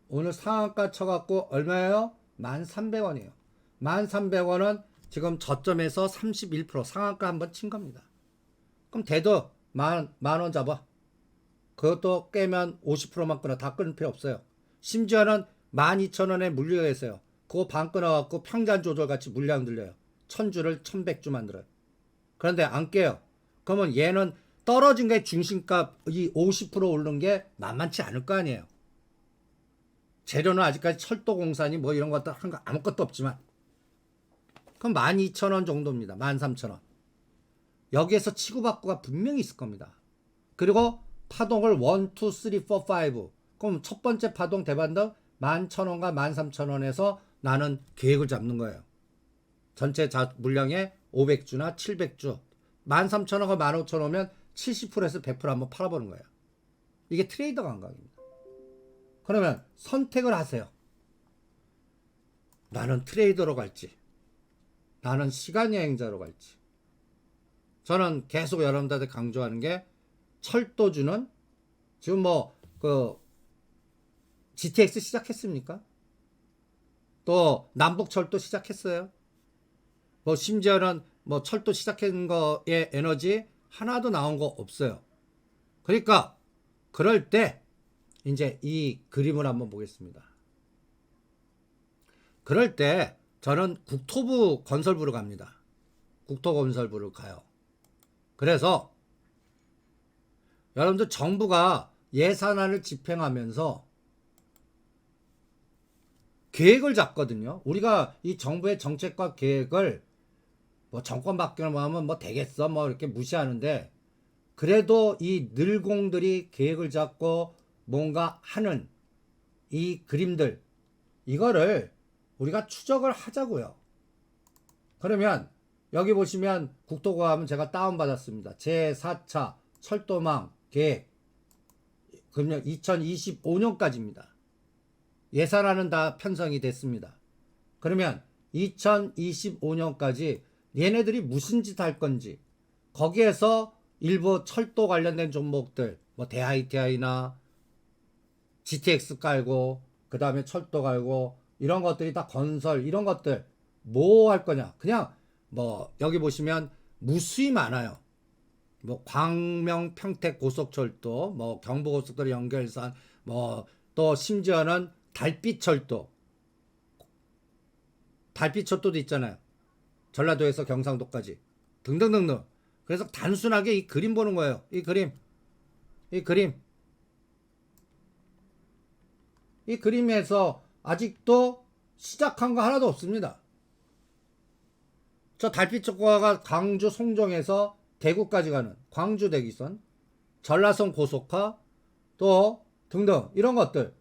오늘 상한가 쳐갖고 얼마예요? 1300원이에요. 1300원은 지금 저점에서 31% 상한가 한번 친 겁니다. 그럼 대도 만원 잡아. 그것도 깨면 50%만 끊어. 다 끊을 필요 없어요. 심지어는 12,000원에 물류가 있어요. 그거 반 끊어갖고 평단 조절같이 물량 들려요. 1000주를 1100주 만들어요. 그런데 안 깨요. 그러면 얘는 떨어진 게 중심값 이 50% 오른 게 만만치 않을 거 아니에요. 재료는 아직까지 철도공사니 뭐 이런 것도 한 거 아무것도 없지만 그럼 12,000원 정도입니다. 13,000원. 여기에서 치고받고가 분명히 있을 겁니다. 그리고 파동을 1, 2, 3, 4, 5. 그럼 첫 번째 파동 대반등 11,000원과 13,000원에서 나는 계획을 잡는 거예요. 전체 물량의 500주나 700주. 13,000원과 15,000원이면 70%에서 100% 한번 팔아보는 거예요. 이게 트레이더 감각입니다. 그러면 선택을 하세요. 나는 트레이더로 갈지, 나는 시간여행자로 갈지. 저는 계속 여러분들한테 강조하는 게 철도주는 지금 GTX 시작했습니까? 또 남북철도 시작했어요. 심지어는 철도 시작한 거에 에너지 하나도 나온 거 없어요. 그러니까 그럴 때 이제 이 그림을 한번 보겠습니다. 그럴 때 저는 국토부 건설부로 갑니다. 국토건설부로 가요. 그래서 여러분들 정부가 예산안을 집행하면서 계획을 잡거든요. 우리가 이 정부의 정책과 계획을 정권 바뀌면 되겠어 이렇게 무시하는데, 그래도 이 늘공들이 계획을 잡고 뭔가 하는 이 그림들, 이거를 우리가 추적을 하자고요. 그러면 여기 보시면 국토과학은 제가 다운받았습니다. 제4차 철도망 계획, 그러면 2025년까지입니다. 예산안은 다 편성이 됐습니다. 그러면 2025년까지 얘네들이 무슨 짓 할 건지, 거기에서 일부 철도 관련된 종목들, 대ITI나 GTX 깔고, 그 다음에 철도 깔고, 이런 것들이 다 건설, 이런 것들 뭐 할 거냐. 그냥 여기 보시면 무수히 많아요. 광명 평택 고속철도, 경부고속도로 연결선, 또 심지어는 달빛철도, 달빛철도도 있잖아요. 전라도에서 경상도까지 등등등등. 그래서 단순하게 이 그림 보는 거예요. 이 그림에서 아직도 시작한 거 하나도 없습니다. 저 달빛철도가 광주 송정에서 대구까지 가는 광주 대기선, 전라선 고속화, 또 등등 이런 것들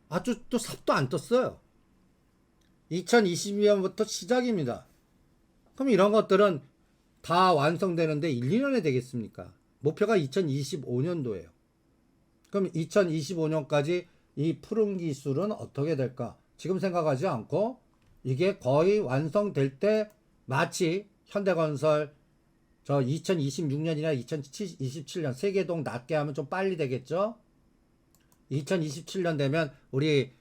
아주 또 삽도 안 떴어요. 2022년부터 시작입니다. 그럼 이런 것들은 다 완성되는데 1, 2년에 되겠습니까? 목표가 2025년도예요. 그럼 2025년까지 이 푸른 기술은 어떻게 될까? 지금 생각하지 않고 이게 거의 완성될 때 마치 현대건설 2026년이나 2027년 세계동 낮게 하면 좀 빨리 되겠죠? 2027년 되면 우리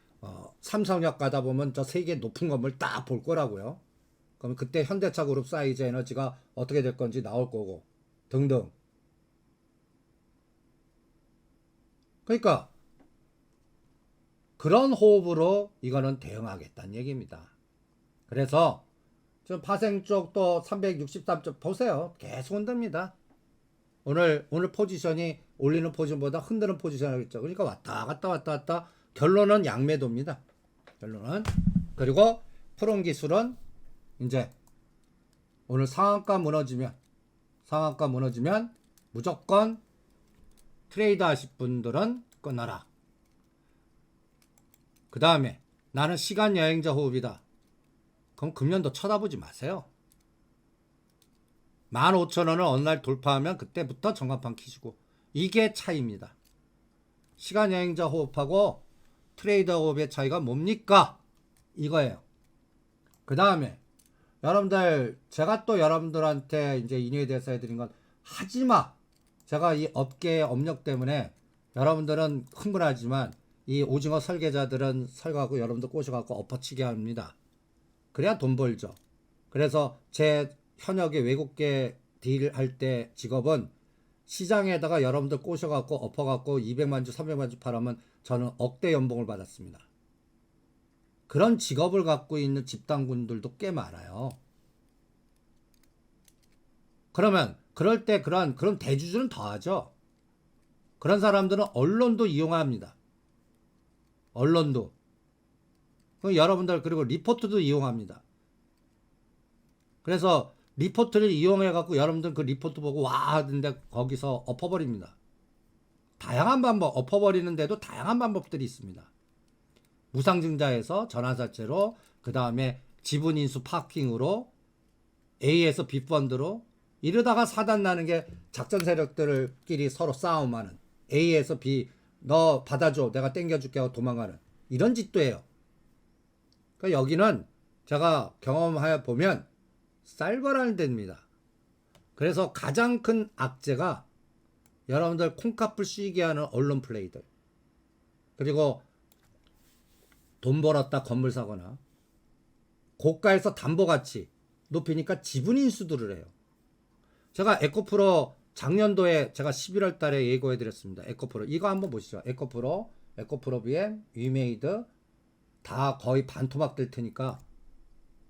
삼성역 가다 보면 저 세계 높은 건물 딱 볼 거라고요. 그럼 그때 현대차 그룹 사이즈 에너지가 어떻게 될 건지 나올 거고 등등. 그러니까 그런 호흡으로 이거는 대응하겠다는 얘기입니다. 그래서 지금 파생 쪽도 363점 보세요. 계속 흔듭니다. 오늘 포지션이 올리는 포지션보다 흔드는 포지션이겠죠. 그러니까 왔다 갔다 결론은 양매도입니다. 결론은. 그리고 푸른 기술은 이제 오늘 상한가 무너지면 무조건 트레이드 하실 분들은 끊어라. 그 다음에 나는 시간 여행자 호흡이다. 그럼 금년도 쳐다보지 마세요. 15,000원을 어느 날 돌파하면 그때부터 전광판 키시고, 이게 차이입니다. 시간 여행자 호흡하고 트레이더 호흡의 차이가 뭡니까? 이거예요. 그 다음에 여러분들, 제가 또 여러분들한테 이제 인유에 대해서 해드린 건 하지마. 제가 이 업계의 업력 때문에 여러분들은 흥분하지만 이 오징어 설계자들은 설가고 여러분들 꼬셔갖고 엎어치게 합니다. 그래야 돈 벌죠. 그래서 제 현역의 외국계 딜 할 때 직업은 시장에다가 여러분들 꼬셔갖고 엎어갖고 200만 주 300만 주 팔으면 저는 억대 연봉을 받았습니다. 그런 직업을 갖고 있는 집단군들도 꽤 많아요. 그러면 그럴 때 그런 대주주는 더하죠. 그런 사람들은 언론도 이용합니다. 언론도. 여러분들 그리고 리포트도 이용합니다. 그래서 리포트를 이용해 갖고 여러분들 그 리포트 보고 와 하는데 거기서 엎어버립니다. 다양한 방법, 엎어버리는데도 다양한 방법들이 있습니다. 무상증자에서 전환사채로, 그 다음에 지분인수 파킹으로, A에서 B펀드로, 이러다가 사단 나는 게 작전 세력들끼리 서로 싸움하는, A에서 B 너 받아줘 내가 땡겨줄게 하고 도망가는 이런 짓도 해요. 그러니까 여기는 제가 경험하여 보면 쌀벌하는 데입니다. 그래서 가장 큰 악재가 여러분들 콩값을 씌게 하는 언론 플레이들, 그리고 돈 벌었다 건물 사거나 고가에서 담보가치 높이니까 지분인수들을 해요. 제가 에코프로 작년도에 제가 11월 달에 예고해 드렸습니다. 에코프로 이거 한번 보시죠. 에코프로 BM, 위메이드 다 거의 반토막 될 테니까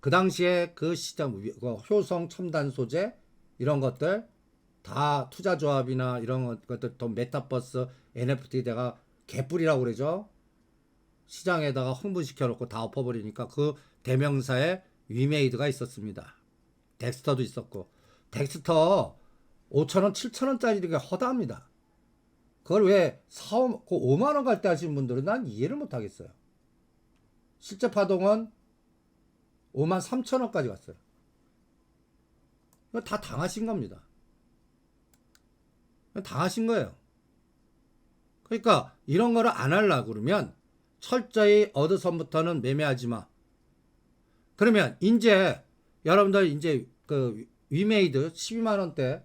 그 당시에 그 시장 효성 첨단 소재 이런 것들 다 투자조합이나 이런 것들 또 메타버스 NFT 내가 개뿔이라고 그러죠. 시장에다가 흥분시켜 놓고 다 엎어버리니까 그 대명사에 위메이드가 있었습니다. 덱스터도 있었고, 덱스터 5,000원, 7,000원짜리 되게 허다합니다. 그걸 왜 5만원 갈 때 하시는 분들은 난 이해를 못 하겠어요. 실제 파동은 53,000원까지 갔어요. 이거 다 당하신 겁니다. 당하신 거예요. 그러니까 이런 거를 안 하려고 그러면 철저히 어느 선부터는 매매하지 마. 그러면 이제 여러분들 이제 그 위메이드 12만원대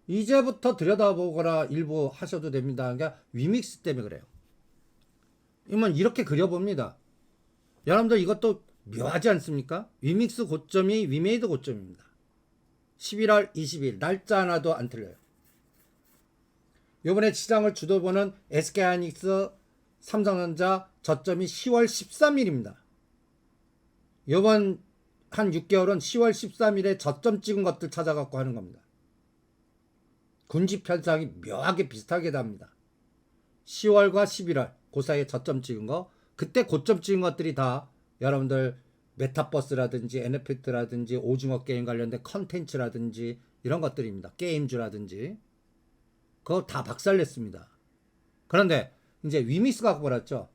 이제부터 들여다보거나 일부 하셔도 됩니다. 그러니까 위믹스 때문에 그래요. 이러면 이렇게 그려봅니다. 여러분들 이것도 묘하지 않습니까? 위믹스 고점이 위메이드 고점입니다. 11월 20일 날짜 하나도 안 틀려요. 이번에 시장을 주도보는 SK하이닉스, 삼성전자 저점이 10월 13일입니다. 이번 한 6개월은 10월 13일에 저점 찍은 것들 찾아갖고 하는 겁니다. 군집 편상이 묘하게 비슷하게 답니다. 10월과 11월 그 사이에 저점 찍은 거, 그때 고점 찍은 것들이 다 여러분들 메타버스라든지 NFT라든지 오징어 게임 관련된 컨텐츠라든지 이런 것들입니다. 게임주라든지 그거 다 박살냈습니다. 그런데 이제 위믹스 갖고 벌었죠.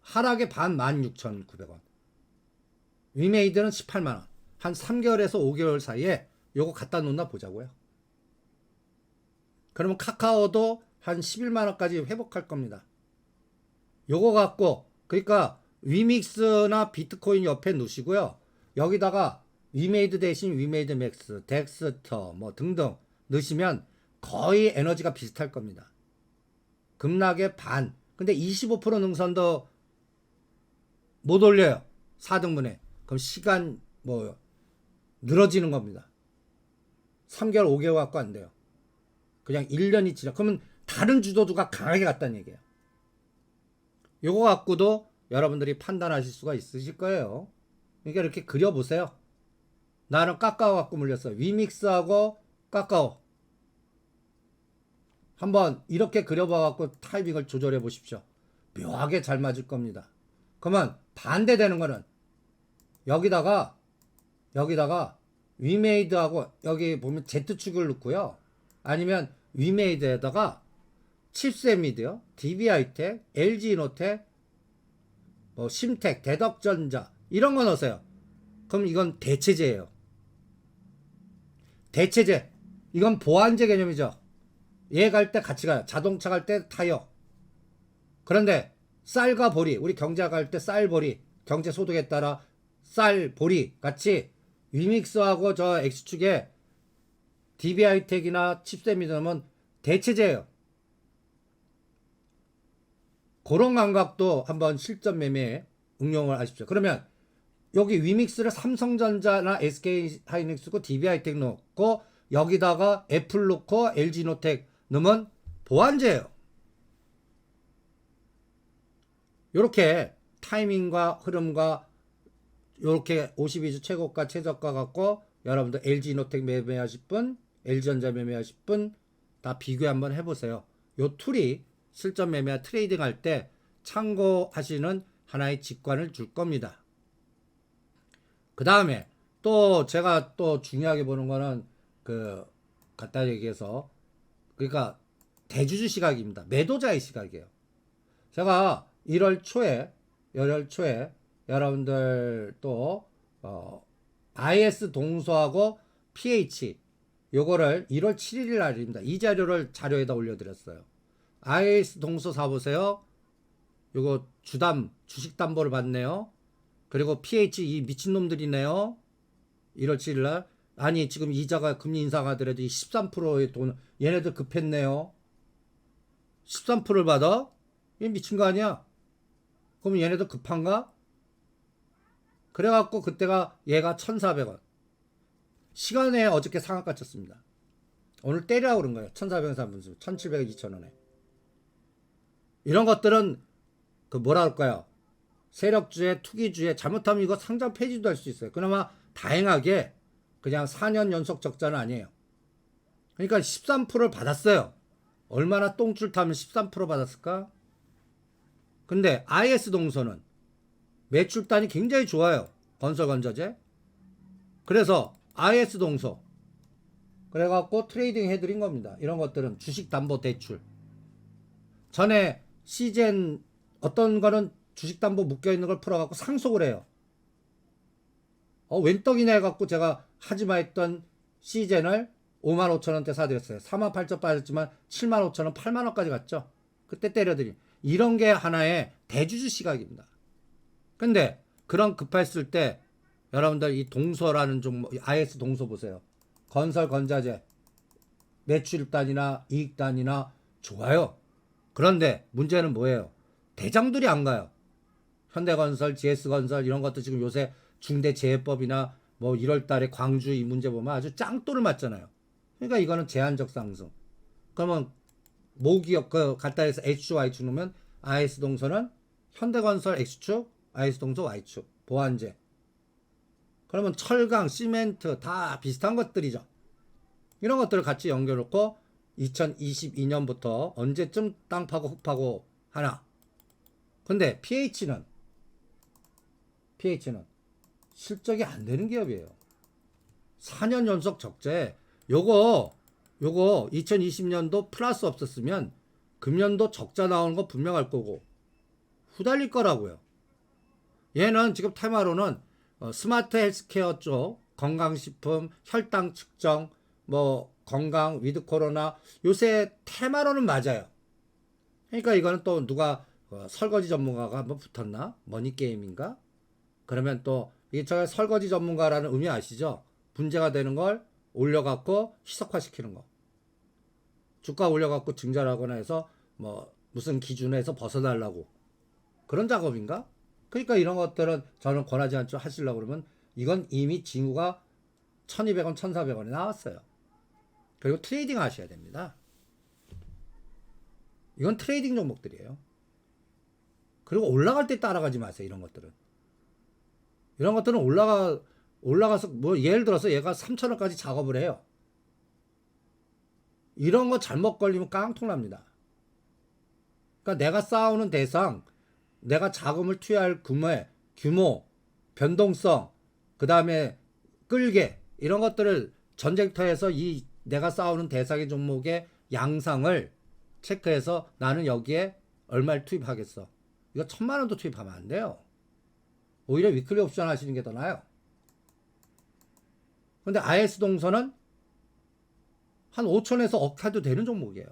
하락의 반 16,900원. 위메이드는 18만원. 한 3개월에서 5개월 사이에 요거 갖다 놓나 보자고요. 그러면 카카오도 한 11만원까지 회복할 겁니다. 요거 갖고, 그러니까 위믹스나 비트코인 옆에 놓으시고요. 여기다가 위메이드 대신 위메이드 맥스, 덱스터 뭐 등등 넣으시면 거의 에너지가 비슷할 겁니다. 급락의 반. 근데 25% 능선도 못 올려요. 4등분에. 그럼 시간 뭐 늘어지는 겁니다. 3개월, 5개월 갖고 안 돼요. 그냥 1년이 지나. 그러면 다른 주도주가 강하게 갔다는 얘기예요. 요거 갖고도 여러분들이 판단하실 수가 있으실 거예요. 그러니까 이렇게 그려보세요. 나는 카카오 갖고 물렸어. 위믹스하고 카카오. 한번 이렇게 그려봐갖고 타이밍을 조절해 보십시오. 묘하게 잘 맞을 겁니다. 그러면 반대되는 거는 여기다가 위메이드하고 여기 보면 Z축을 넣고요. 아니면 위메이드에다가 칩셋미드요, DB하이텍, LG이노텍, 뭐 심텍, 대덕전자 이런 거 넣으세요. 그럼 이건 대체제예요. 대체제. 이건 보완제 개념이죠. 얘 갈 때 같이 가요. 자동차 갈 때 타이어. 그런데 쌀과 보리, 우리 경제 갈 때 쌀보리, 경제 소득에 따라 쌀, 보리 같이 위믹스하고 저 X축에 DB하이텍이나 칩셋미드 넣으면 대체제예요. 그런 감각도 한번 실전 매매에 응용을 하십시오. 그러면 여기 위믹스를 삼성전자나 SK하이닉스고 DB하이텍 넣고 여기다가 애플 넣고 LG노텍 넣으면 보완제예요. 이렇게 타이밍과 흐름과 이렇게 52주 최고가 최저가 갖고 여러분들 LG노텍 매매하실 분, LG전자 매매하실 분 다 비교 한번 해보세요. 요 툴이 실전 매매 트레이딩 할 때 참고하시는 하나의 직관을 줄 겁니다. 그 다음에 또 제가 또 중요하게 보는 거는 그 갖다 얘기해서 그러니까 대주주 시각입니다. 매도자의 시각이에요. 제가 1월 초에 여러분들 또 IS 동서하고 PH 요거를 1월 7일 날입니다. 이 자료를 자료에다 올려드렸어요. IS 동서 사보세요. 요거 주식 담보를 받네요. 그리고 PH 이 미친놈들이네요. 1월 7일 날. 아니 지금 이자가 금리 인상하더라도 이 13%의 돈 얘네들 급했네요. 13%를 받아? 이 미친 거 아니야? 그럼 얘네들 급한가? 그래갖고 그때가 얘가 1,400원. 시간에 어저께 상한가 쳤습니다. 오늘 때리라고 그런 거예요. 1,400원 산분수 1,700원 2,000원에. 이런 것들은 그 뭐라 할까요? 세력주에 투기주에 잘못하면 이거 상장 폐지도 할 수 있어요. 그나마 다행하게 그냥 4년 연속 적자는 아니에요. 그러니까 13%를 받았어요. 얼마나 똥줄 타면 13% 받았을까? 근데 IS 동서는 매출단이 굉장히 좋아요. 건설건자재. 그래서 IS 동서 그래갖고 트레이딩 해드린 겁니다. 이런 것들은 주식담보대출. 전에 시젠 어떤 거는 주식담보 묶여있는 걸 풀어갖고 상속을 해요. 웬 떡이냐 해갖고 제가 하지마 했던 시젠을 55,000원대 사드렸어요. 48,000원 빠졌지만 75,000원 8만원까지 갔죠. 그때 때려드린 이런 게 하나의 대주주 시각입니다. 근데 그런 급했을 때 여러분들 이 동서라는 종목 IS 동서 보세요. 건설 건자재 매출단이나 이익단이나 좋아요. 그런데 문제는 뭐예요? 대장들이 안 가요. 현대건설, GS건설 이런 것도 지금 요새 중대재해법이나 뭐 1월달에 광주 이 문제 보면 아주 짱돌을 맞잖아요. 그러니까 이거는 제한적 상승. 그러면 모기업 그 갖다 해서 H축 Y축 넣으면 IS 동서는 현대건설 X축, IS 동서 Y축, 보완제. 그러면 철강, 시멘트 다 비슷한 것들이죠. 이런 것들을 같이 연결놓고 2022년부터 언제쯤 땅 파고 흙 파고 하나. 근데 PH는 실적이 안 되는 기업이에요. 4년 연속 적재. 요거 2020년도 플러스 없었으면 금년도 적자 나오는 거 분명할 거고 후달릴 거라고요. 얘는 지금 테마로는 스마트 헬스케어 쪽 건강식품, 혈당 측정, 뭐 건강, 위드 코로나 요새 테마로는 맞아요. 그러니까 이거는 또 누가 설거지 전문가가 한번 붙었나? 머니게임인가? 그러면 또 이게 저 설거지 전문가라는 의미 아시죠? 문제가 되는 걸 올려갖고 희석화시키는 거. 주가 올려갖고 증자하거나 해서 뭐 무슨 기준에서 벗어달라고 그런 작업인가? 그러니까 이런 것들은 저는 권하지 않죠. 하시려고 그러면 이건 이미 징후가 1,200원, 1,400원이 나왔어요. 그리고 트레이딩 하셔야 됩니다. 이건 트레이딩 종목들이에요. 그리고 올라갈 때 따라가지 마세요. 이런 것들은 올라가서 뭐 예를 들어서 얘가 3,000원까지 작업을 해요. 이런 거 잘못 걸리면 깡통 납니다. 그러니까 내가 싸우는 대상, 내가 자금을 투여할 규모, 변동성, 그 다음에 끌게 이런 것들을 전쟁터에서 이 내가 싸우는 대상의 종목의 양상을 체크해서 나는 여기에 얼마를 투입하겠어. 이거 1,000만 원도 투입하면 안 돼요. 오히려 위클리 옵션 하시는 게 더 나아요. 근데 IS 동서는 한 5천에서 억타도 되는 종목이에요.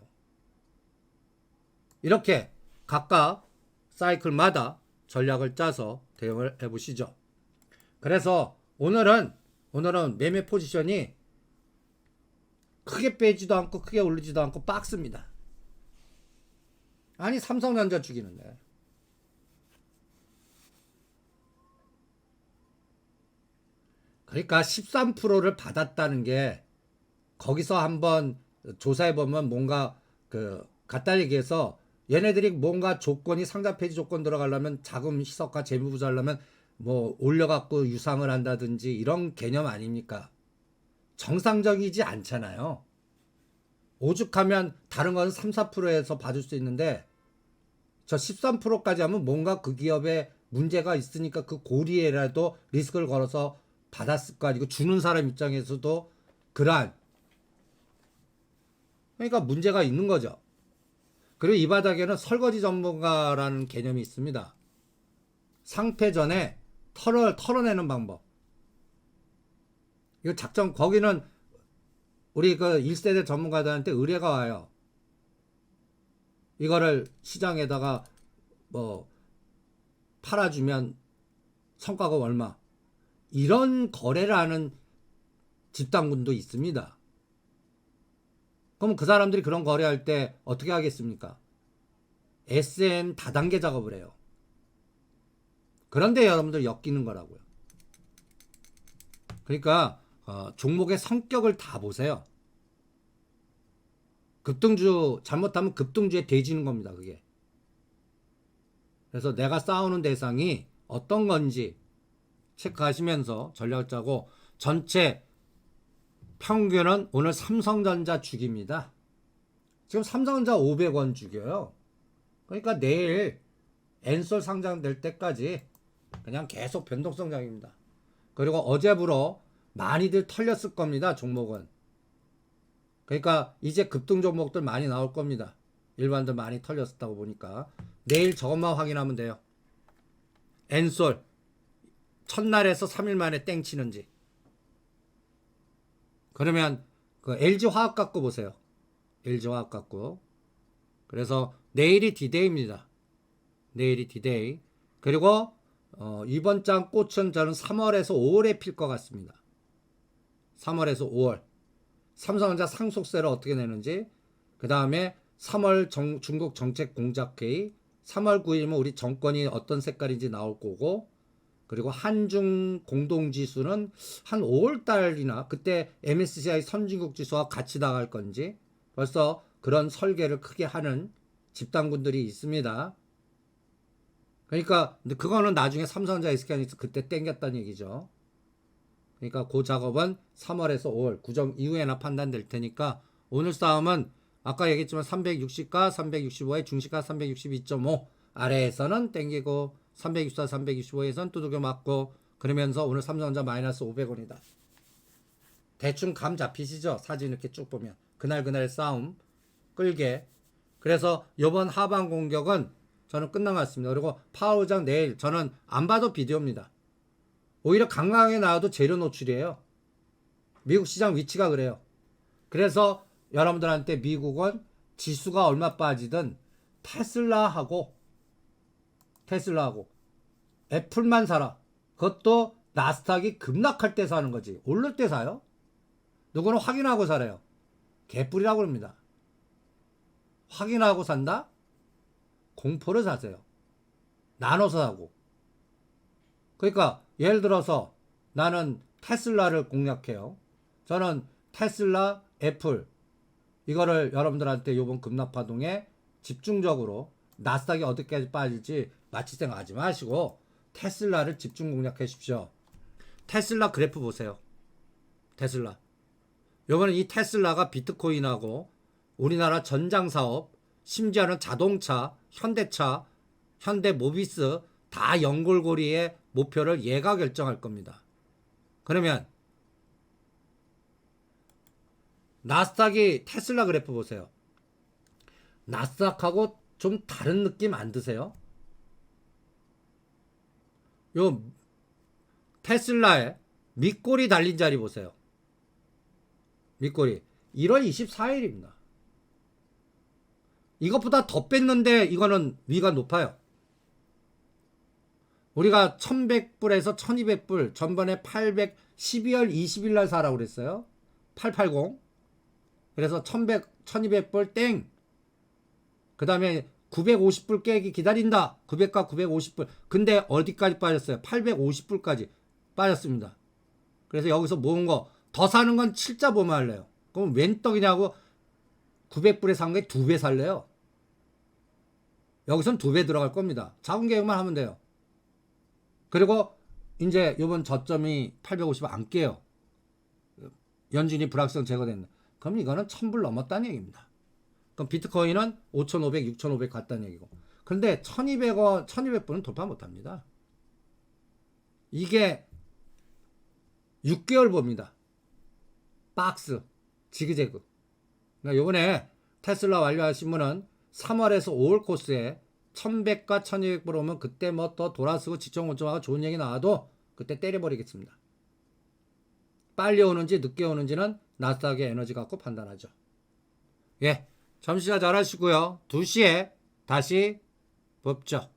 이렇게 각각 사이클마다 전략을 짜서 대응을 해보시죠. 그래서 오늘은 매매 포지션이 크게 빼지도 않고 크게 올리지도 않고 박스입니다. 아니 삼성전자 죽이는데 그러니까 13%를 받았다는 게 거기서 한번 조사해 보면 뭔가 그 갖다 얘기해서 얘네들이 뭔가 조건이 상자 폐지 조건 들어가려면 자금 희석과 재무 부자려면 뭐 올려갖고 유상을 한다든지 이런 개념 아닙니까? 정상적이지 않잖아요. 오죽하면 다른 건 3, 4%에서 받을 수 있는데 저 13%까지 하면 뭔가 그 기업에 문제가 있으니까 그 고리에라도 리스크를 걸어서 받았을 거 아니고 주는 사람 입장에서도 그러한 그러니까 문제가 있는 거죠. 그리고 이 바닥에는 설거지 전문가라는 개념이 있습니다. 상패 전에 털어내는 방법. 이거 작전 거기는 우리 그 1세대 전문가들한테 의뢰가 와요. 이거를 시장에다가 뭐 팔아주면 성과가 얼마. 이런 거래를 하는 집단군도 있습니다. 그럼 그 사람들이 그런 거래할 때 어떻게 하겠습니까? SM 다단계 작업을 해요. 그런데 여러분들 엮이는 거라고요. 그러니까 종목의 성격을 다 보세요. 급등주 잘못하면 급등주에 대지는 겁니다. 그게. 그래서 내가 싸우는 대상이 어떤 건지 체크하시면서 전략을 짜고 전체 평균은 오늘 삼성전자 주기입니다. 지금 삼성전자 500원 주겨요. 그러니까 내일 엔솔 상장될 때까지 그냥 계속 변동성장입니다. 그리고 어제부로 많이들 털렸을 겁니다. 종목은. 그러니까 이제 급등 종목들 많이 나올 겁니다. 일반들 많이 털렸다고 보니까 내일 저것만 확인하면 돼요. 엔솔 첫날에서 3일 만에 땡 치는지. 그러면 그 LG화학 갖고 보세요. LG화학 갖고. 그래서 내일이 디데이입니다. 내일이 디데이. 그리고 이번 장 꽃은 저는 3월에서 5월에 필 것 같습니다. 3월에서 5월. 삼성전자 상속세를 어떻게 내는지. 그 다음에 3월 중국 정책 공작회의. 3월 9일이면 우리 정권이 어떤 색깔인지 나올 거고. 그리고 한중 공동지수는 한 5월달이나 그때 MSCI 선진국 지수와 같이 나갈 건지 벌써 그런 설계를 크게 하는 집단군들이 있습니다. 그러니까 근데 그거는 나중에 삼성전자 SK하이닉스 그때 땡겼다는 얘기죠. 그러니까 그 작업은 3월에서 5월 구정 이후에나 판단될 테니까 오늘 싸움은 아까 얘기했지만 360과 365의 중시가 362.5 아래에서는 땡기고 364, 365에선 두들겨 맞고 그러면서 오늘 삼성전자 마이너스 500원이다. 대충 감 잡히시죠? 사진 이렇게 쭉 보면 그날 싸움 끌게. 그래서 이번 하반 공격은 저는 끝난 것 같습니다. 그리고 파워장 내일 저는 안 봐도 비디오입니다. 오히려 강강하게 나와도 재료 노출이에요. 미국 시장 위치가 그래요. 그래서 여러분들한테 미국은 지수가 얼마 빠지든 테슬라하고 애플만 사라. 그것도 나스닥이 급락할 때 사는 거지. 오를 때 사요? 누구는 확인하고 살아요. 개뿔이라고 합니다. 확인하고 산다? 공포를 사세요. 나눠서 사고. 그러니까 예를 들어서 나는 테슬라를 공략해요. 저는 테슬라, 애플 이거를 여러분들한테 요번 급락파동에 집중적으로 나스닥이 어디까지 빠질지 마치 생각하지 마시고 테슬라를 집중 공략해 주십시오. 테슬라 그래프 보세요. 테슬라. 요번에 이 테슬라가 비트코인하고 우리나라 전장사업, 심지어는 자동차, 현대차, 현대모비스 다 연골고리의 목표를 얘가 결정할 겁니다. 그러면 나스닥이 테슬라 그래프 보세요. 나스닥하고 좀 다른 느낌 안 드세요? 요 테슬라의 밑꼬리 달린 자리 보세요. 밑꼬리 1월 24일입니다. 이것보다 더 뺐는데 이거는 위가 높아요. 우리가 1100불에서 1200불 전번에 800 12월 20일 날 사라고 그랬어요. 880 그래서 1200불 땡. 그 다음에 950불 깨기 기다린다. 900과 950불. 근데 어디까지 빠졌어요? 850불까지 빠졌습니다. 그래서 여기서 모은 거 더 사는 건 7자 보면 할래요. 그럼 웬 떡이냐고 900불에 산 게 2배 살래요. 여기선 2배 들어갈 겁니다. 자금 계획만 하면 돼요. 그리고 이제 이번 저점이 850 안 깨요. 연준이 불확실성 제거됐네. 그럼 이거는 1000불 넘었다는 얘기입니다. 그럼 비트코인은 5500, 6500 갔다는 얘기고. 그런데 1200원, 1200불은 돌파 못합니다. 이게 6개월 봅니다. 박스, 지그재그. 그러니까 요번에 테슬라 완료하신 분은 3월에서 5월 코스에 1100과 1200불 오면 그때 뭐 더 돌아서고 지정 고점하고 좋은 얘기 나와도 그때 때려버리겠습니다. 빨리 오는지 늦게 오는지는 나스닥의 에너지 갖고 판단하죠. 예, 점심시간 잘 하시고요. 2시에 다시 뵙죠.